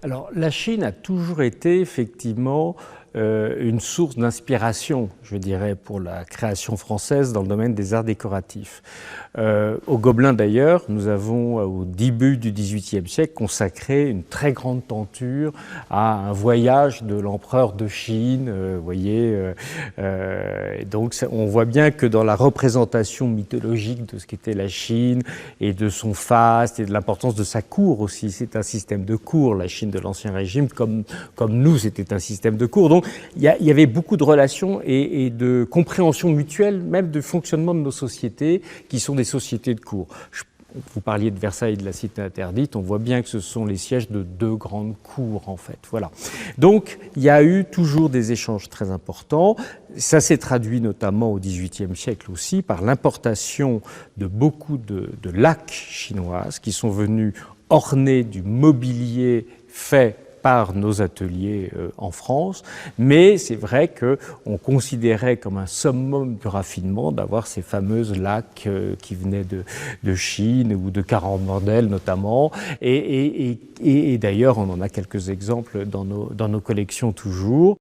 Alors, la Chine a toujours été effectivement une source d'inspiration, je dirais, pour la création française dans le domaine des arts décoratifs. Au Gobelin d'ailleurs, nous avons au début du XVIIIe siècle consacré une très grande tenture à un voyage de l'empereur de Chine, vous voyez. Donc on voit bien que dans la représentation mythologique de ce qu'était la Chine et de son faste et de l'importance de sa cour aussi, c'est un système de cour, la Chine de l'Ancien Régime, comme nous, c'était un système de cour. Donc il y avait beaucoup de relations et de compréhension mutuelle, même du fonctionnement de nos sociétés, qui sont des sociétés de cour. Vous parliez de Versailles et de la Cité interdite, on voit bien que ce sont les sièges de deux grandes cours, en fait. Voilà. Donc, il y a eu toujours des échanges très importants. Ça s'est traduit notamment au XVIIIe siècle aussi par l'importation de beaucoup de laques chinoises qui sont venues orner du mobilier fait par nos ateliers en France, mais c'est vrai qu'on considérait comme un summum du raffinement d'avoir ces fameuses laques qui venaient de Chine ou de Coromandel notamment, et d'ailleurs on en a quelques exemples dans nos collections toujours.